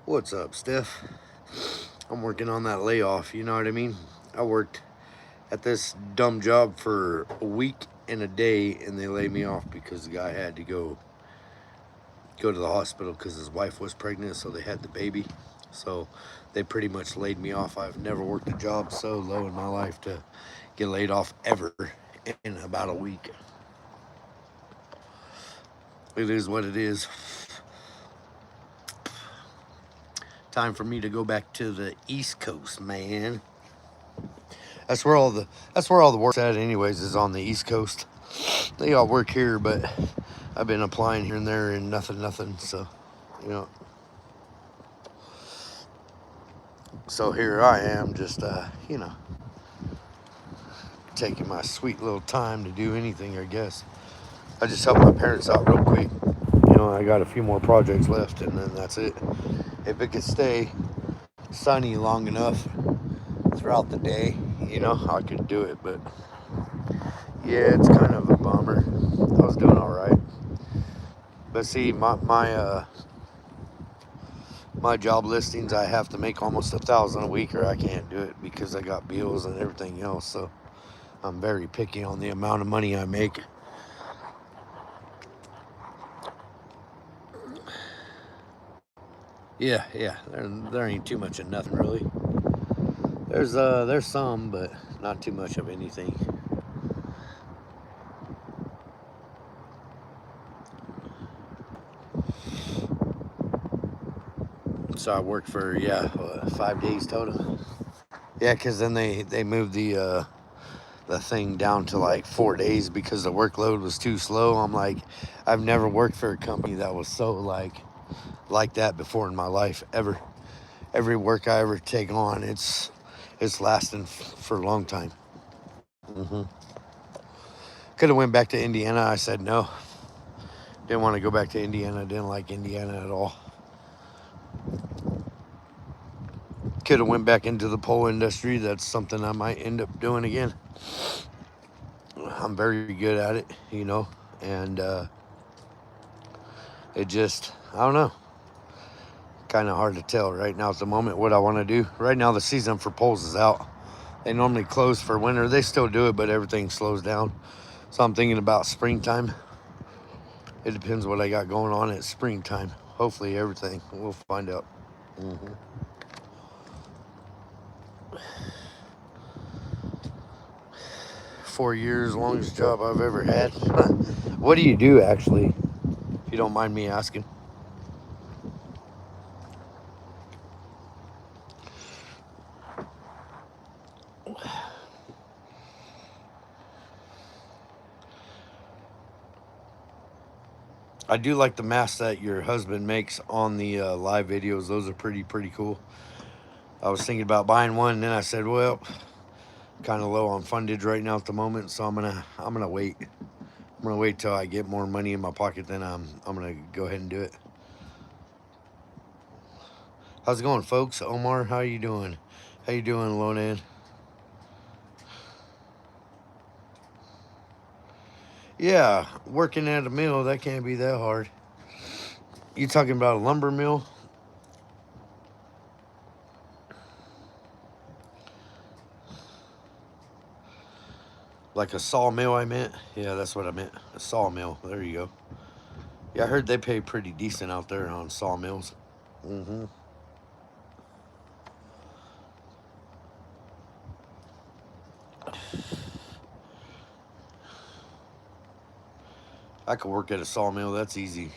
What's up, Steph? I'm working on that layoff, you know what I mean? I worked at this dumb job for a week and a day, and they laid me off because the guy had to go to the hospital because his wife was pregnant, so they had the baby. So they pretty much laid me off. I've never worked a job so low in my life to get laid off ever in about a week. It is what it is. Time for me to go back to the East Coast, man. That's where all the that's where all the work's at, anyways. Is on the East Coast. They all work here, but I've been applying here and there and nothing. So, you know, so here I am, just taking my sweet little time to do anything. I guess I just helped my parents out real quick. I got a few more projects left, and then that's it. If it could stay sunny long enough throughout the day, I could do it. But yeah, it's kind of a bummer. I was doing all right, but see, my job listings, I have to make almost 1,000 a week, or I can't do it because I got bills and everything else. So I'm very picky on the amount of money I make. Yeah, there ain't too much of nothing really. There's some, but not too much of anything. So I worked for 5 days total. Yeah, because then they moved the thing down to like 4 days because the workload was too slow. I'm like, I've never worked for a company that was so like that before in my life ever. Every work I ever take on, it's lasting for a long time. hmm Could have went back to Indiana. I said no. Didn't want to go back to Indiana. Didn't like Indiana at all. Could have went back into the pole industry. That's something I might end up doing again. I'm very good at it, and it just, I don't know, kind of hard to tell right now at the moment what I want to do. Right now, the season for poles is out. They normally close for winter. They still do it, but everything slows down. So I'm thinking about springtime. It depends what I got going on at springtime. Hopefully, everything. We'll find out. hmm 4 years, longest job I've ever had. What do you do actually, if you don't mind me asking? I do like the masks that your husband makes on the live videos. Those are pretty cool. I was thinking about buying one, and then I said, well, kind of low on fundage right now at the moment, so I'm gonna wait. I'm gonna wait till I get more money in my pocket. Then I'm gonna go ahead and do it. How's it going, folks? Omar, how you doing? How you doing, Lonan? Yeah, working at a mill, that can't be that hard. You talking about a lumber mill? Like a sawmill, I meant. Yeah, that's what I meant. A sawmill. There you go. Yeah, I heard they pay pretty decent out there on sawmills. hmm I could work at a sawmill. That's easy.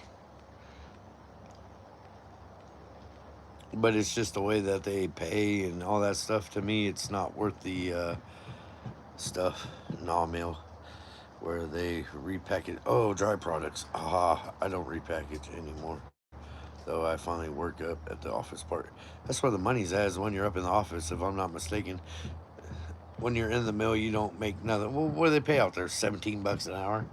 But it's just the way that they pay and all that stuff. To me, it's not worth the stuff. Mill where they repackage. Oh, dry products. I don't repackage anymore. Though I finally work up at the office part. That's where the money's at, is when you're up in the office, if I'm not mistaken. When you're in the mill, you don't make nothing. Well, what do they pay out there? $17 an hour?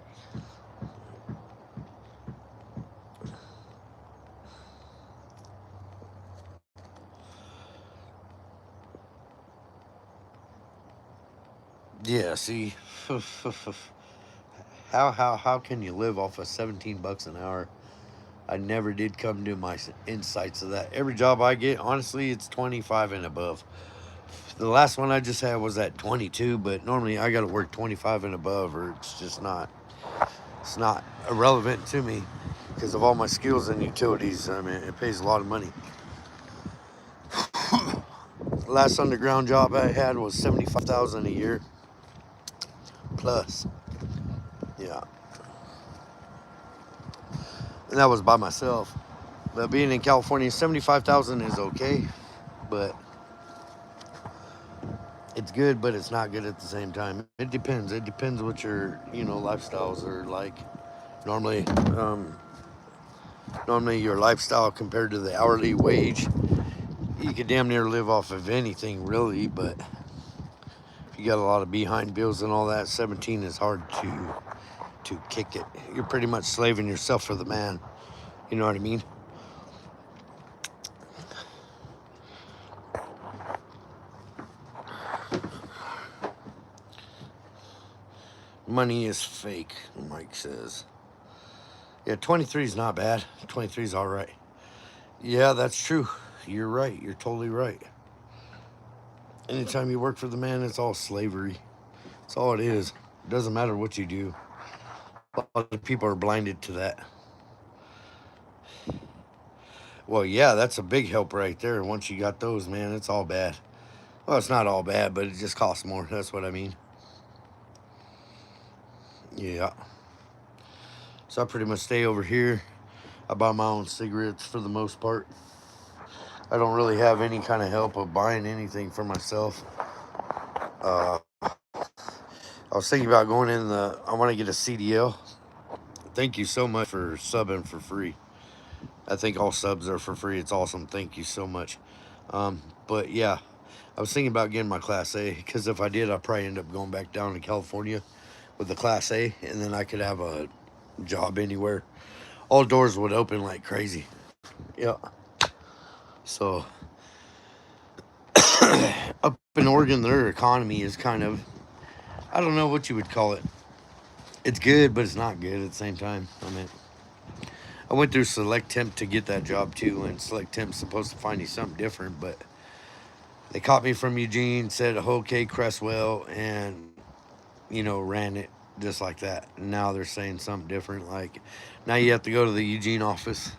Yeah, see. how can you live off of $17 an hour? I never did come to my insights of that. Every job I get, honestly, it's 25 and above. The last one I just had was at 22, but normally I got to work 25 and above, or it's not irrelevant to me because of all my skills and utilities. I mean, it pays a lot of money. Last underground job I had was 75,000 a year plus. Yeah, and that was by myself. But being in California, 75,000 is okay, but it's good, but it's not good at the same time. It depends. It depends what your lifestyles are like. Normally, normally your lifestyle compared to the hourly wage, you could damn near live off of anything really. But if you got a lot of behind bills and all that, 17 is hard to kick it. You're pretty much slaving yourself for the man. You know what I mean? Money is fake, Mike says. Yeah, 23 is not bad. 23 is all right. Yeah, that's true. You're right. You're totally right. Anytime you work for the man, it's all slavery. That's all it is. It doesn't matter what you do. A lot of people are blinded to that. Well, yeah, that's a big help right there. Once you got those, man, it's all bad. Well, it's not all bad, but it just costs more. That's what I mean. Yeah. So I pretty much stay over here. I buy my own cigarettes for the most part. I don't really have any kind of help of buying anything for myself. I was thinking about going in I want to get a CDL. Thank you so much for subbing for free. I think all subs are for free. It's awesome. Thank you so much. But yeah, I was thinking about getting my Class A because if I did, I'd probably end up going back down to California with the Class A, and then I could have a job anywhere. All doors would open like crazy. Yeah. So up in Oregon, their economy is kind of, I don't know what you would call it. It's good, but it's not good at the same time. I mean, I went through Select Temp to get that job too, and Select Temp's supposed to find you something different, but they caught me from Eugene, said okay, Cresswell, and ran it just like that. And now they're saying something different. Like now you have to go to the Eugene office.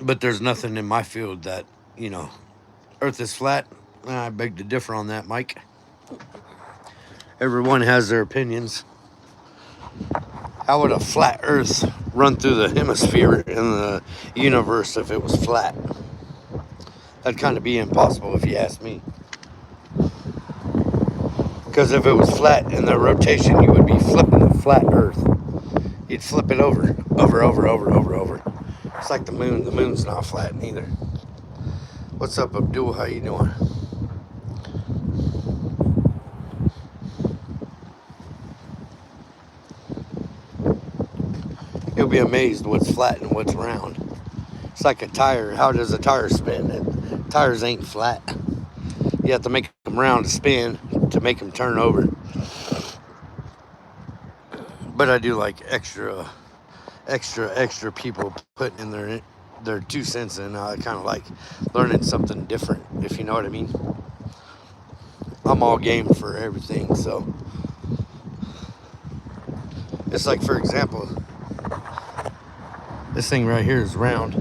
But there's nothing in my field that Earth is flat. I beg to differ on that, Mike. Everyone has their opinions. How would a flat Earth run through the hemisphere in the universe if it was flat? That'd kind of be impossible if you ask me. Because if it was flat in the rotation, you would be flipping the flat Earth. You'd flip it over. It's like the moon. The moon's not flat neither. What's up, Abdul? How you doing? You'll be amazed what's flat and what's round. It's like a tire. How does a tire spin? Tires ain't flat. You have to make them round to spin to make them turn over. But I do like extra people putting in their 2 cents in. I kind of like learning something different, if you know what I mean. I'm all game for everything, so it's like, for example, this thing right here is round.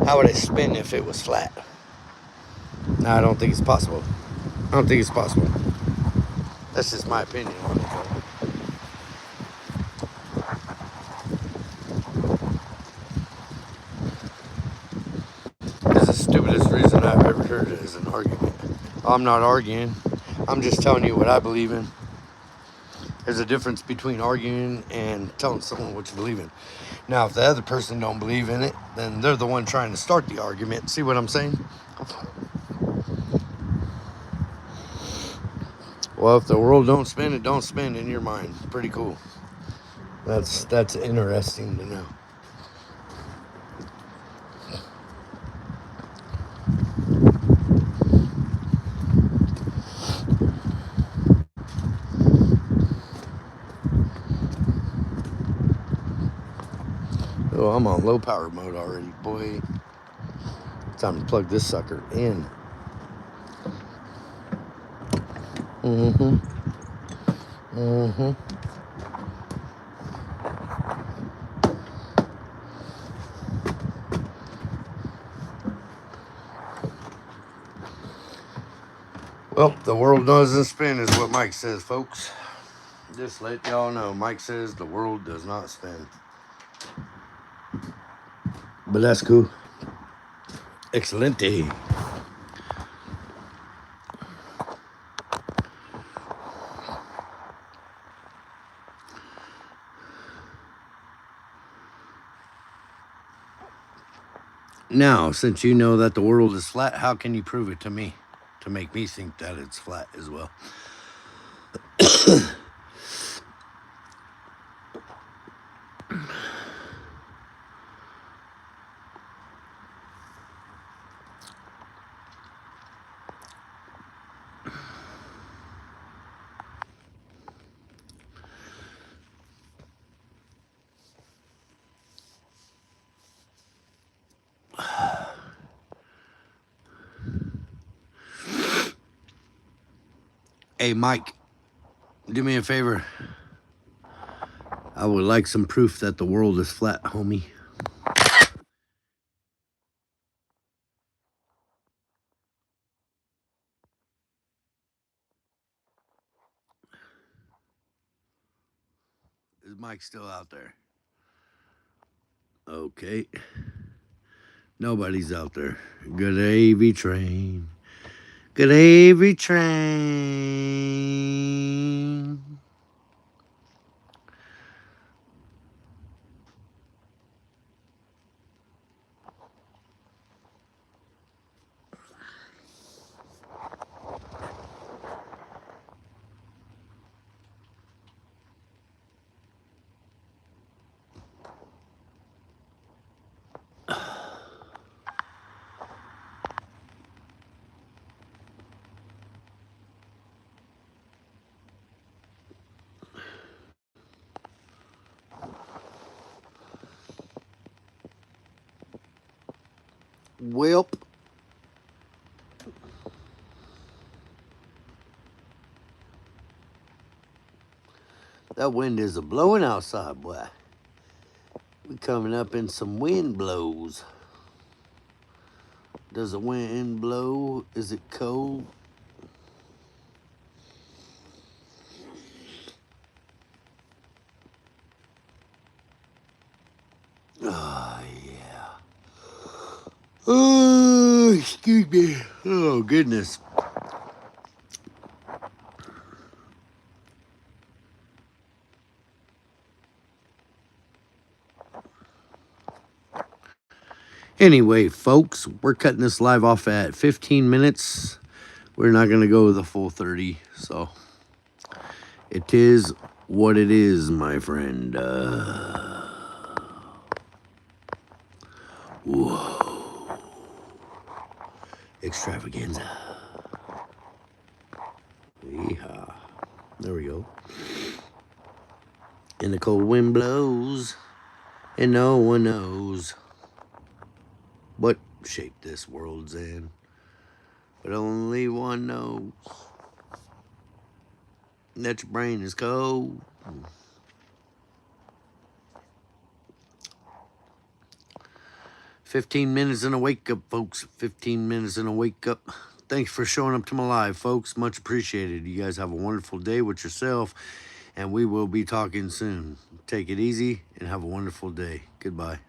How would it spin if it was flat? No, I don't think it's possible. That's just my opinion on it. It's the stupidest reason I've ever heard it as an argument. I'm not arguing. I'm just telling you what I believe in. There's a difference between arguing and telling someone what you believe in. Now, if the other person don't believe in it, then they're the one trying to start the argument. See what I'm saying? Well, if the world don't spin, it don't spin in your mind. Pretty cool. That's interesting to know. I'm on low power mode already, boy. Time to plug this sucker in. Mm-hmm. Mm-hmm. Well, the world doesn't spin is what Mike says, folks. Just let y'all know, Mike says the world does not spin. But that's cool. Excelente. Now, since you know that the world is flat, how can you prove it to me? To make me think that it's flat as well. Hey, Mike, do me a favor. I would like some proof that the world is flat, homie. Is Mike still out there? Okay. Nobody's out there. Good AV train. Good AV train. Welp. That wind is a blowing outside, boy. We coming up in some wind blows. Does the wind blow? Is it cold? Oh, yeah. Oh, excuse me. Oh, goodness. Anyway, folks, we're cutting this live off at 15 minutes. We're not going to go the full 30, so it is what it is, my friend. Whoa. Extravaganza. Yeehaw. There we go. And the cold wind blows, and no one knows what shape this world's in, but only one knows that your brain is cold. 15 minutes and a wake up, folks. 15 minutes and a wake up. Thanks for showing up to my live, folks. Much appreciated. You guys have a wonderful day with yourself, and we will be talking soon. Take it easy and have a wonderful day. Goodbye.